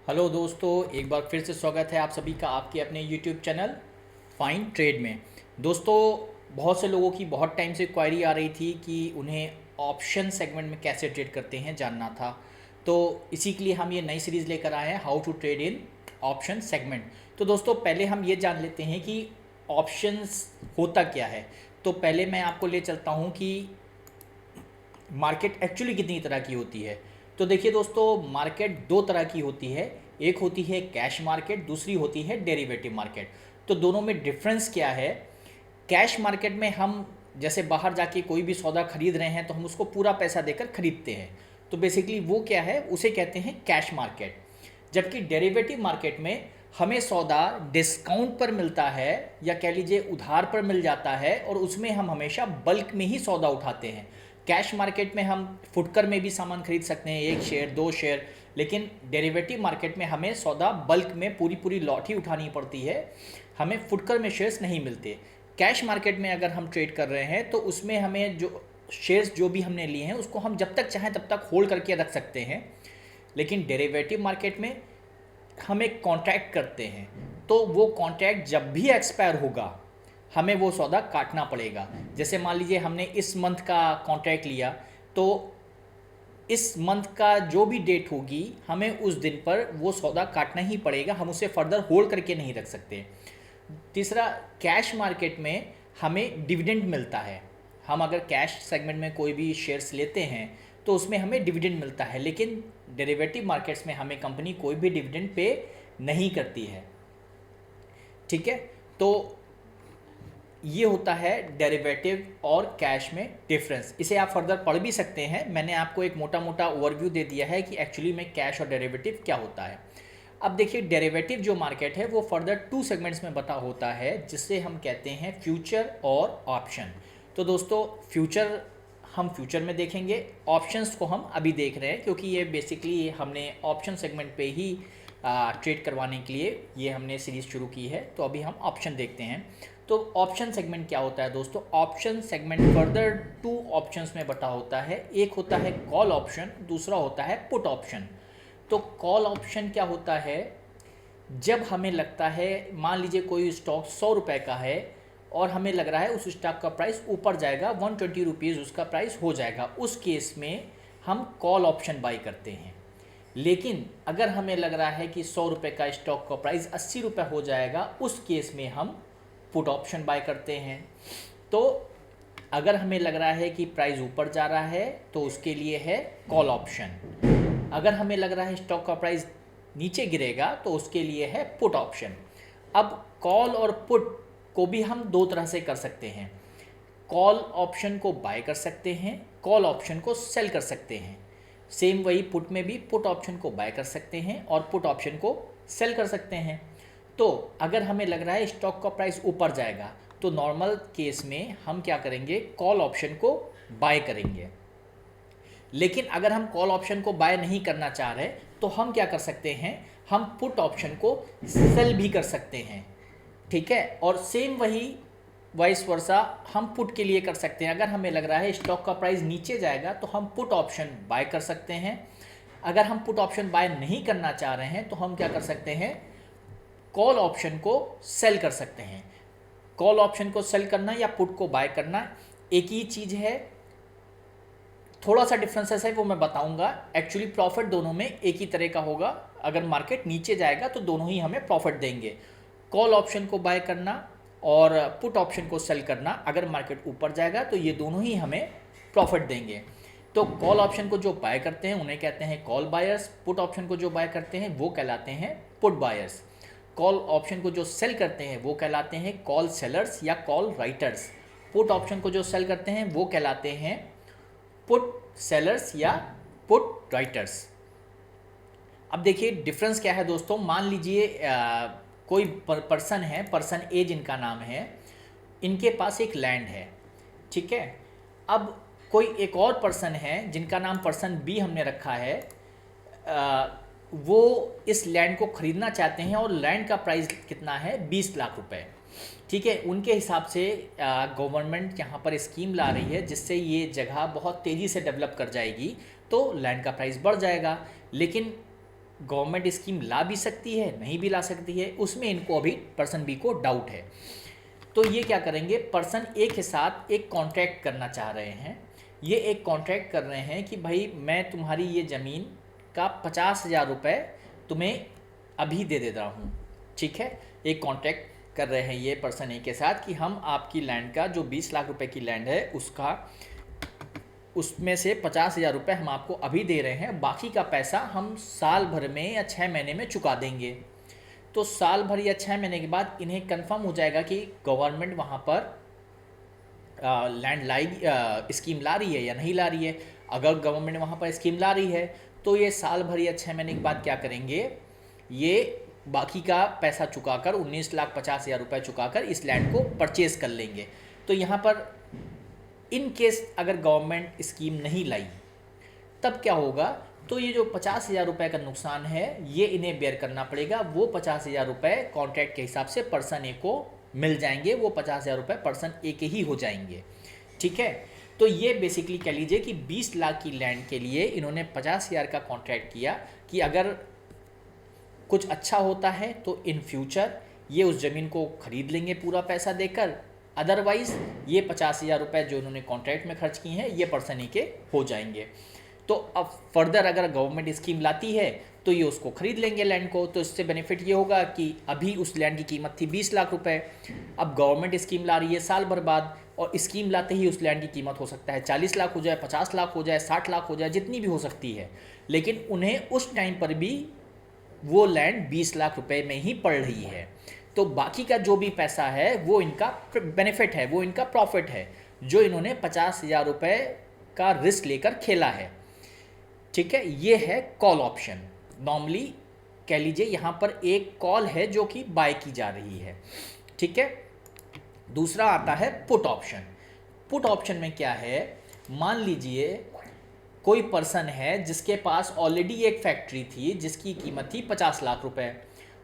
Hello दोस्तों, एक बार फिर से स्वागत है आप सभी का आपके अपने यूट्यूब चैनल फाइन ट्रेड में। दोस्तों, बहुत से लोगों की बहुत टाइम से क्वायरी आ रही थी कि उन्हें ऑप्शन सेगमेंट में कैसे ट्रेड करते हैं जानना था। तो इसी के लिए हम ये नई सीरीज़ लेकर आए हैं, how to trade in option segment. तो दोस्तों, पहले हम ये जान लेते हैं कि ऑप्शंस होता क्या है। तो पहले मैं आपको ले चलता हूँ कि मार्केट एक्चुअली कितनी तरह की होती है। तो देखिए दोस्तों, मार्केट दो तरह की होती है। एक होती है कैश मार्केट, दूसरी होती है डेरिवेटिव मार्केट। तो दोनों में डिफरेंस क्या है? कैश मार्केट में हम जैसे बाहर जाके कोई भी सौदा खरीद रहे हैं तो हम उसको पूरा पैसा देकर खरीदते हैं। तो बेसिकली वो क्या है, उसे कहते हैं कैश मार्केट। जबकि डेरिवेटिव मार्केट में हमें सौदा डिस्काउंट पर मिलता है या कह लीजिए उधार पर मिल जाता है, और उसमें हम हमेशा बल्क में ही सौदा उठाते हैं। कैश मार्केट में हम फुटकर में भी सामान खरीद सकते हैं, एक शेयर दो शेयर, लेकिन डेरिवेटिव मार्केट में हमें सौदा बल्क में पूरी पूरी लॉट ही उठानी पड़ती है, हमें फुटकर में शेयर्स नहीं मिलते। कैश मार्केट में अगर हम ट्रेड कर रहे हैं तो उसमें हमें जो शेयर्स जो भी हमने लिए हैं उसको हम जब तक चाहें तब तक होल्ड करके रख सकते हैं। लेकिन डेरिवेटिव मार्केट में हम एक कॉन्ट्रैक्ट करते हैं, तो वो कॉन्ट्रैक्ट जब भी एक्सपायर होगा हमें वो सौदा काटना पड़ेगा। जैसे मान लीजिए हमने इस मंथ का कॉन्ट्रैक्ट लिया, तो इस मंथ का जो भी डेट होगी हमें उस दिन पर वो सौदा काटना ही पड़ेगा, हम उसे फर्दर होल्ड करके नहीं रख सकते। तीसरा, कैश मार्केट में हमें डिविडेंड मिलता है। हम अगर कैश सेगमेंट में कोई भी शेयर्स लेते हैं तो उसमें हमें डिविडेंड मिलता है, लेकिन डेरिवेटिव मार्केट्स में हमें कंपनी कोई भी डिविडेंड पे नहीं करती है। ठीक है, तो ये होता है डेरिवेटिव और कैश में डिफरेंस। इसे आप फर्दर पढ़ भी सकते हैं, मैंने आपको एक मोटा मोटा ओवरव्यू दे दिया है कि एक्चुअली में कैश और डेरिवेटिव क्या होता है। अब देखिए, डेरिवेटिव जो मार्केट है वो फर्दर टू सेगमेंट्स में बटा होता है, जिससे हम कहते हैं फ्यूचर और ऑप्शन। तो दोस्तों, हम फ्यूचर में देखेंगे, ऑप्शंस को हम अभी देख रहे हैं क्योंकि ये बेसिकली हमने ऑप्शन सेगमेंट पे ही ट्रेड करवाने के लिए ये हमने सीरीज़ शुरू की है। तो अभी हम ऑप्शन देखते हैं। तो ऑप्शन सेगमेंट क्या होता है दोस्तों? Option segment further two options में बटा होता है। एक होता है कॉल ऑप्शन, दूसरा होता है पुट ऑप्शन। तो कॉल ऑप्शन क्या होता है? जब हमें लगता है, मान लीजिए कोई स्टॉक 100 रुपये का है और हमें लग रहा है उस स्टॉक का प्राइस ऊपर जाएगा, 120 रुपीज़ उसका प्राइस हो जाएगा, उस केस में हम कॉल ऑप्शन बाई करते हैं। लेकिन अगर हमें लग रहा है कि 100 रुपये का स्टॉक का प्राइस 80 रुपये हो जाएगा, उस केस में हम पुट ऑप्शन बाय करते हैं। तो अगर हमें लग रहा है कि प्राइस ऊपर जा रहा है तो उसके लिए है कॉल ऑप्शन। अगर हमें लग रहा है स्टॉक का प्राइस नीचे गिरेगा तो उसके लिए है पुट ऑप्शन। अब कॉल और पुट को भी हम दो तरह से कर सकते हैं। कॉल ऑप्शन को बाय कर सकते हैं, कॉल ऑप्शन को सेल कर सकते हैं। सेम वही पुट में भी पुट ऑप्शन को बाय कर सकते हैं और पुट ऑप्शन को सेल कर सकते हैं। तो अगर हमें लग रहा है स्टॉक का प्राइस ऊपर जाएगा तो नॉर्मल केस में हम क्या करेंगे, कॉल ऑप्शन को बाय करेंगे। लेकिन अगर हम कॉल ऑप्शन को बाय नहीं करना चाह रहे तो हम क्या कर सकते हैं, हम पुट ऑप्शन को सेल भी कर सकते हैं। ठीक है, और सेम वही वाइस वर्सा हम पुट के लिए कर सकते हैं। अगर हमें लग रहा है स्टॉक का प्राइस नीचे जाएगा तो हम पुट ऑप्शन बाय कर सकते हैं। अगर हम पुट ऑप्शन बाय नहीं करना चाह रहे हैं तो हम क्या कर सकते हैं, कॉल ऑप्शन को सेल कर सकते हैं। कॉल ऑप्शन को सेल करना या पुट को बाय करना एक ही चीज़ है, थोड़ा सा डिफरेंसेस है वो मैं बताऊंगा। एक्चुअली प्रॉफिट दोनों में एक ही तरह का होगा। अगर मार्केट नीचे जाएगा तो दोनों ही हमें प्रॉफिट देंगे। कॉल ऑप्शन को बाय करना और पुट ऑप्शन को सेल करना, अगर मार्केट ऊपर जाएगा तो ये दोनों ही हमें प्रॉफिट देंगे। तो कॉल ऑप्शन को जो बाय करते हैं उन्हें कहते हैं कॉल बायर्स, पुट ऑप्शन को जो बाय करते हैं वो कहलाते हैं पुट बायर्स। कॉल ऑप्शन को जो सेल करते हैं वो कहलाते हैं कॉल सेलर्स या कॉल राइटर्स। पुट ऑप्शन को जो सेल करते हैं वो कहलाते हैं पुट सेलर्स या पुट राइटर्स। अब देखिए डिफरेंस क्या है दोस्तों। मान लीजिए कोई पर्सन है, पर्सन ए जिनका नाम है, इनके पास एक लैंड है। ठीक है, अब कोई एक और पर्सन है जिनका नाम पर्सन बी हमने रखा है, वो इस लैंड को ख़रीदना चाहते हैं और लैंड का प्राइस कितना है, 20 लाख रुपए। ठीक है, उनके हिसाब से गवर्नमेंट यहाँ पर स्कीम ला रही है जिससे ये जगह बहुत तेज़ी से डेवलप कर जाएगी, तो लैंड का प्राइस बढ़ जाएगा। लेकिन गवर्नमेंट स्कीम ला भी सकती है, नहीं भी ला सकती है, उसमें इनको अभी पर्सन बी को डाउट है। तो ये क्या करेंगे, पर्सन ए के साथ एक कॉन्ट्रैक्ट करना चाह रहे हैं। ये एक कॉन्ट्रैक्ट कर रहे हैं कि भाई मैं तुम्हारी ये ज़मीन का 50,000 रुपये तुम्हें अभी दे देता हूँ, ठीक है। एक कॉन्ट्रैक्ट कर रहे हैं ये पर्सन ए के साथ कि हम आपकी लैंड का जो 20 लाख रुपए की लैंड है उसमें से 50,000 रुपये हम आपको अभी दे रहे हैं, बाकी का पैसा हम साल भर में या 6 महीने में चुका देंगे। तो साल भर या 6 महीने के बाद इन्हें कंफर्म हो जाएगा कि गवर्नमेंट वहाँ पर लैंड स्कीम ला रही है या नहीं ला रही है। अगर गवर्नमेंट वहाँ पर स्कीम ला रही है तो ये साल भर या 6 महीने के बाद क्या करेंगे, ये बाकी का पैसा चुकाकर 19,50,000 रुपये चुकाकर इस लैंड को परचेज़ कर लेंगे। तो यहाँ पर इन केस अगर गवर्नमेंट स्कीम नहीं लाई तब क्या होगा, तो ये जो 50,000 रुपये का नुकसान है ये इन्हें बेयर करना पड़ेगा। वो 50,000 रुपये कॉन्ट्रैक्ट के हिसाब से पर्सन ए को मिल जाएंगे, वो 50,000 रुपये पर्सन ए के ही हो जाएंगे, ठीक है। तो ये बेसिकली कह लीजिए कि 20 लाख की लैंड के लिए इन्होंने 50,000 का कॉन्ट्रैक्ट किया कि अगर कुछ अच्छा होता है तो इन फ्यूचर ये उस ज़मीन को खरीद लेंगे पूरा पैसा देकर, अदरवाइज़ ये 50,000 रुपये जो इन्होंने कॉन्ट्रैक्ट में खर्च किए हैं ये पर्सन ही के हो जाएंगे। तो अब फर्दर अगर गवर्नमेंट स्कीम लाती है तो ये उसको खरीद लेंगे लैंड को। तो इससे बेनिफिट ये होगा कि अभी उस लैंड की कीमत थी 20 लाख रुपए, अब गवर्नमेंट स्कीम ला रही है साल भर बाद, और स्कीम लाते ही उस लैंड की कीमत हो सकता है 40 लाख हो जाए, 50 लाख हो जाए, 60 लाख हो जाए, जितनी भी हो सकती है, लेकिन उन्हें उस टाइम पर भी वो लैंड 20 लाख रुपए में ही पड़ रही है। तो बाकी का जो भी पैसा है वो इनका बेनिफिट है, वो इनका प्रॉफिट है, जो इन्होंने 50,000 रुपये का रिस्क लेकर खेला है, ठीक है। ये है कॉल ऑप्शन। नॉर्मली कह लीजिए यहाँ पर एक कॉल है जो कि बाय की जा रही है, ठीक है। दूसरा आता है पुट ऑप्शन। पुट ऑप्शन में क्या है, मान लीजिए कोई पर्सन है जिसके पास ऑलरेडी एक फैक्ट्री थी जिसकी कीमत थी 50 लाख रुपए।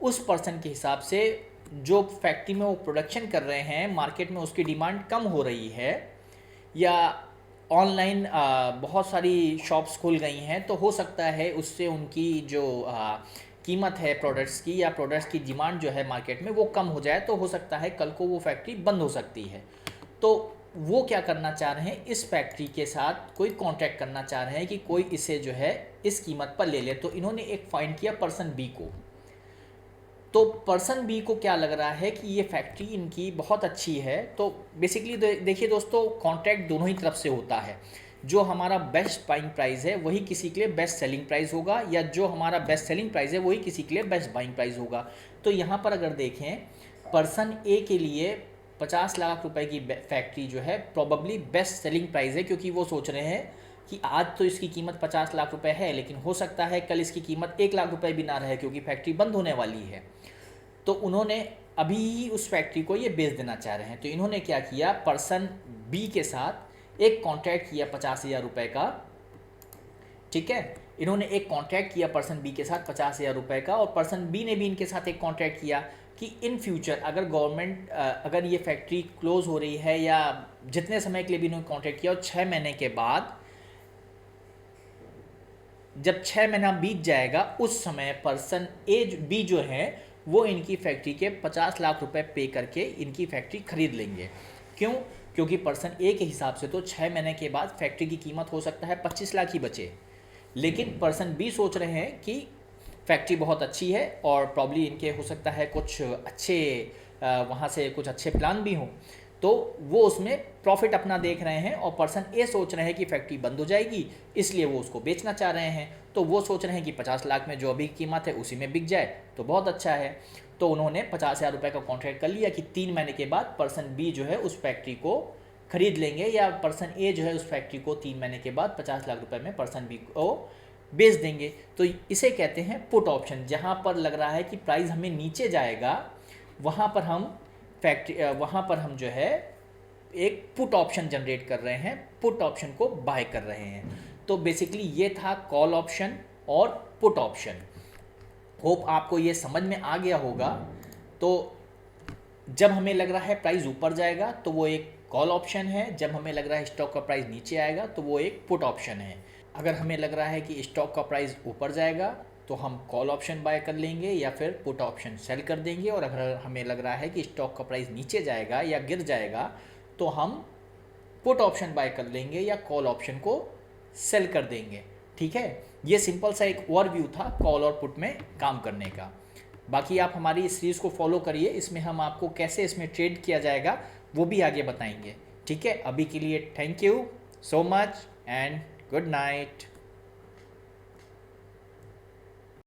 उस पर्सन के हिसाब से जो फैक्ट्री में वो प्रोडक्शन कर रहे हैं मार्केट में उसकी डिमांड कम हो रही है, या ऑनलाइन बहुत सारी शॉप्स खुल गई हैं, तो हो सकता है उससे उनकी जो कीमत है प्रोडक्ट्स की या प्रोडक्ट्स की डिमांड जो है मार्केट में वो कम हो जाए, तो हो सकता है कल को वो फैक्ट्री बंद हो सकती है। तो वो क्या करना चाह रहे हैं, इस फैक्ट्री के साथ कोई कॉन्ट्रैक्ट करना चाह रहे हैं कि कोई इसे जो है इस कीमत पर ले ले। तो इन्होंने एक फाइंड किया पर्सन बी को। तो पर्सन बी को क्या लग रहा है कि ये फैक्ट्री इनकी बहुत अच्छी है। तो बेसिकली देखिए दोस्तों, कॉन्ट्रैक्ट दोनों ही तरफ से होता है। जो हमारा बेस्ट बाइंग प्राइस है वही किसी के लिए बेस्ट सेलिंग प्राइस होगा, या जो हमारा बेस्ट सेलिंग प्राइस है वही किसी के लिए बेस्ट बाइंग प्राइस होगा। तो यहाँ पर अगर देखें, पर्सन ए के लिए 50 लाख रुपए की फैक्ट्री जो है प्रॉबली बेस्ट सेलिंग प्राइस है, क्योंकि वो सोच रहे हैं कि आज तो इसकी कीमत 50 लाख रुपए है, लेकिन हो सकता है कल इसकी कीमत 1 लाख रुपए भी ना रहे क्योंकि फैक्ट्री बंद होने वाली है। तो उन्होंने अभी ही उस फैक्ट्री को ये बेच देना चाह रहे हैं। तो इन्होंने क्या किया, पर्सन बी के साथ एक कॉन्ट्रैक्ट किया 50,000 रुपये का, ठीक है। इन्होंने एक कॉन्ट्रैक्ट किया पर्सन बी के साथ 50,000 रुपये का, और पर्सन बी ने भी इनके साथ एक कॉन्ट्रैक्ट किया कि इन फ्यूचर अगर गवर्नमेंट अगर ये फैक्ट्री क्लोज हो रही है या जितने समय के लिए भी इन्होंने कॉन्ट्रैक्ट किया, और 6 महीने के बाद जब 6 महीना बीत जाएगा उस समय पर्सन ए बी जो है वो इनकी फैक्ट्री के 50 लाख रुपए पे करके इनकी फैक्ट्री खरीद लेंगे। क्यों? क्योंकि पर्सन ए के हिसाब से तो 6 महीने के बाद फैक्ट्री की कीमत हो सकता है 25 लाख ही बचे, लेकिन पर्सन बी सोच रहे हैं कि फैक्ट्री बहुत अच्छी है और प्रॉब्ली इनके हो सकता है कुछ अच्छे वहाँ से कुछ अच्छे प्लान भी हों, तो वो उसमें प्रॉफिट अपना देख रहे हैं। और पर्सन ए सोच रहे हैं कि फैक्ट्री बंद हो जाएगी, इसलिए वो उसको बेचना चाह रहे हैं। तो वो सोच रहे हैं कि 50 लाख में जो अभी कीमत है उसी में बिक जाए तो बहुत अच्छा है। तो उन्होंने 50,000 रुपये का कॉन्ट्रैक्ट कर लिया कि 3 महीने के बाद पर्सन बी जो है उस फैक्ट्री को खरीद लेंगे, या पर्सन ए जो है उस फैक्ट्री को 3 महीने के बाद 50 लाख रुपए में पर्सन बी को बेच देंगे। तो इसे कहते हैं पुट ऑप्शन। जहाँ पर लग रहा है कि प्राइस हमें नीचे जाएगा, वहाँ पर हम जो है एक पुट ऑप्शन जनरेट कर रहे हैं, पुट ऑप्शन को बाय कर रहे हैं। तो बेसिकली ये था कॉल ऑप्शन और पुट ऑप्शन। होप आपको ये समझ में आ गया होगा। तो जब हमें लग रहा है प्राइस ऊपर जाएगा तो वो एक कॉल ऑप्शन है, जब हमें लग रहा है स्टॉक का प्राइस नीचे आएगा तो वो एक पुट ऑप्शन है। अगर हमें लग रहा है कि स्टॉक का प्राइस ऊपर जाएगा तो हम कॉल ऑप्शन बाय कर लेंगे या फिर पुट ऑप्शन सेल कर देंगे। और अगर हमें लग रहा है कि स्टॉक का प्राइस नीचे जाएगा या गिर जाएगा तो हम पुट ऑप्शन बाय कर लेंगे या कॉल ऑप्शन को सेल कर देंगे। ठीक है, ये सिंपल सा एक ओवरव्यू था कॉल और पुट में काम करने का। बाकी आप हमारी इस सीरीज़ को फॉलो करिए, इसमें हम आपको कैसे इसमें ट्रेड किया जाएगा वो भी आगे बताएंगे। ठीक है, अभी के लिए thank you so much and good night.